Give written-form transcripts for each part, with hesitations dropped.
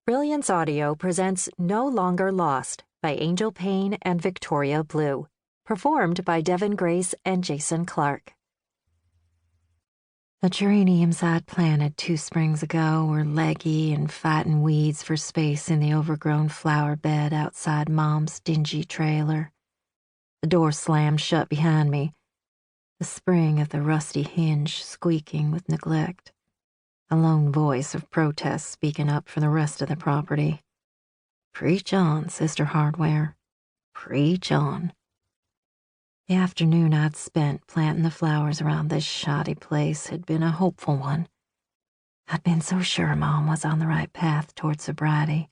Brilliance Audio presents No Longer Lost by Angel Payne and Victoria Blue, performed by Devin Grace and Jason Clark. The geraniums I'd planted 2 springs ago were leggy and fighting weeds for space in the overgrown flower bed outside Mom's dingy trailer. The door slammed shut behind me, the spring of the rusty hinge squeaking with neglect. A lone voice of protest speaking up for the rest of the property. Preach on, Sister Hardware. Preach on. The afternoon I'd spent planting the flowers around this shoddy place had been a hopeful one. I'd been so sure Mom was on the right path toward sobriety.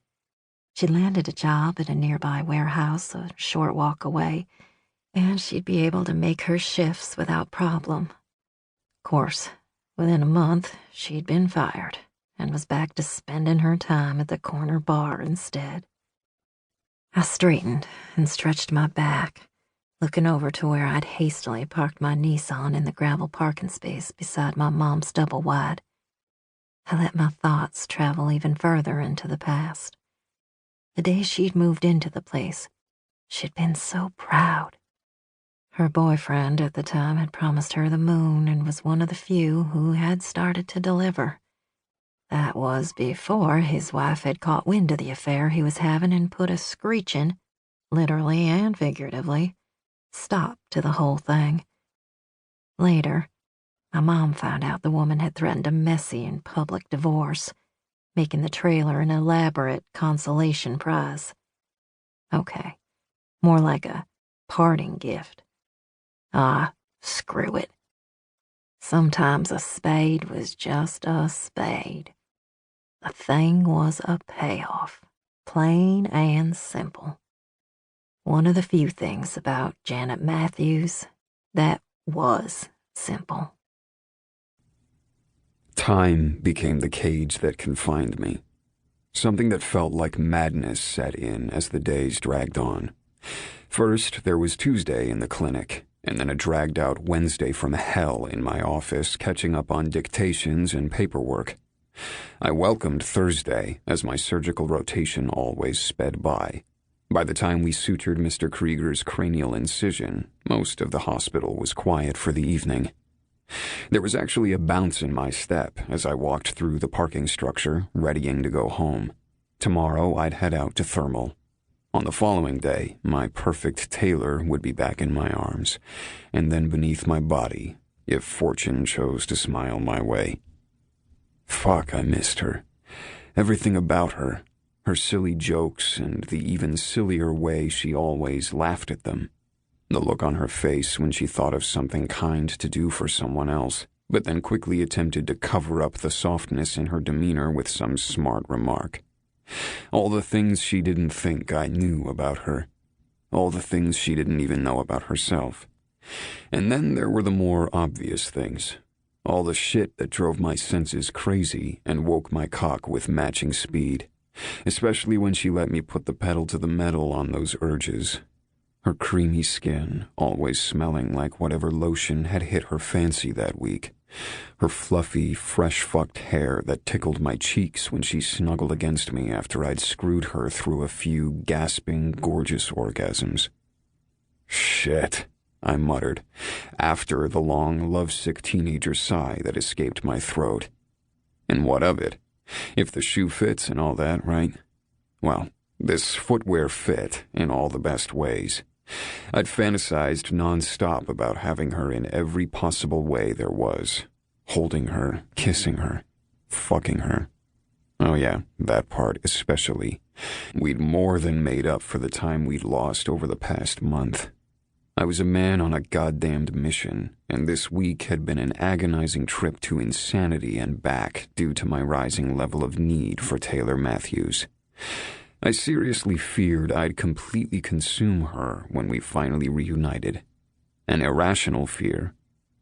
She'd landed a job at a nearby warehouse a short walk away, and she'd be able to make her shifts without problem. Of course, within a month, she'd been fired and was back to spending her time at the corner bar instead. I straightened and stretched my back, looking over to where I'd hastily parked my Nissan in the gravel parking space beside my mom's double-wide. I let my thoughts travel even further into the past. The day she'd moved into the place, she'd been so proud. Her boyfriend at the time had promised her the moon and was one of the few who had started to deliver. That was before his wife had caught wind of the affair he was having and put a screeching, literally and figuratively, stop to the whole thing. Later, my mom found out the woman had threatened a messy and public divorce, making the trailer an elaborate consolation prize. Okay, more like a parting gift. Ah, screw it. Sometimes a spade was just a spade. The thing was a payoff, plain and simple. One of the few things about Janet Mathews that was simple. Time became the cage that confined me. Something that felt like madness set in as the days dragged on. First, there was Tuesday in the clinic, and then a dragged-out Wednesday from hell in my office, catching up on dictations and paperwork. I welcomed Thursday, as my surgical rotation always sped by. By the time we sutured Mr. Krieger's cranial incision, most of the hospital was quiet for the evening. There was actually a bounce in my step as I walked through the parking structure, readying to go home. Tomorrow I'd head out to Thermal. On the following day, my perfect Taylor would be back in my arms, and then beneath my body, if fortune chose to smile my way. Fuck, I missed her. Everything about her. Her silly jokes and the even sillier way she always laughed at them. The look on her face when she thought of something kind to do for someone else, but then quickly attempted to cover up the softness in her demeanor with some smart remark. All the things she didn't think I knew about her. All the things she didn't even know about herself. And then there were the more obvious things. All the shit that drove my senses crazy and woke my cock with matching speed. Especially when she let me put the pedal to the metal on those urges. Her creamy skin, always smelling like whatever lotion had hit her fancy that week. Her fluffy, fresh-fucked hair that tickled my cheeks when she snuggled against me after I'd screwed her through a few gasping, gorgeous orgasms. Shit, I muttered, after the long, lovesick teenager sigh that escaped my throat. And what of it? If the shoe fits and all that, right? Well, this footwear fit in all the best ways. I'd fantasized non-stop about having her in every possible way there was. Holding her, kissing her, fucking her. Oh yeah, that part especially. We'd more than made up for the time we'd lost over the past month. I was a man on a goddamned mission, and this week had been an agonizing trip to insanity and back due to my rising level of need for Taylor Mathews. I seriously feared I'd completely consume her when we finally reunited. An irrational fear.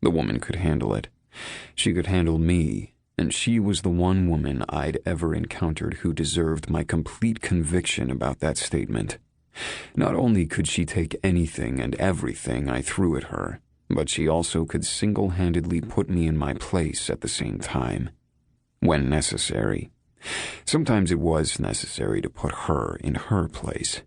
The woman could handle it. She could handle me, and she was the one woman I'd ever encountered who deserved my complete conviction about that statement. Not only could she take anything and everything I threw at her, but she also could single-handedly put me in my place at the same time. When necessary. Sometimes it was necessary to put her in her place.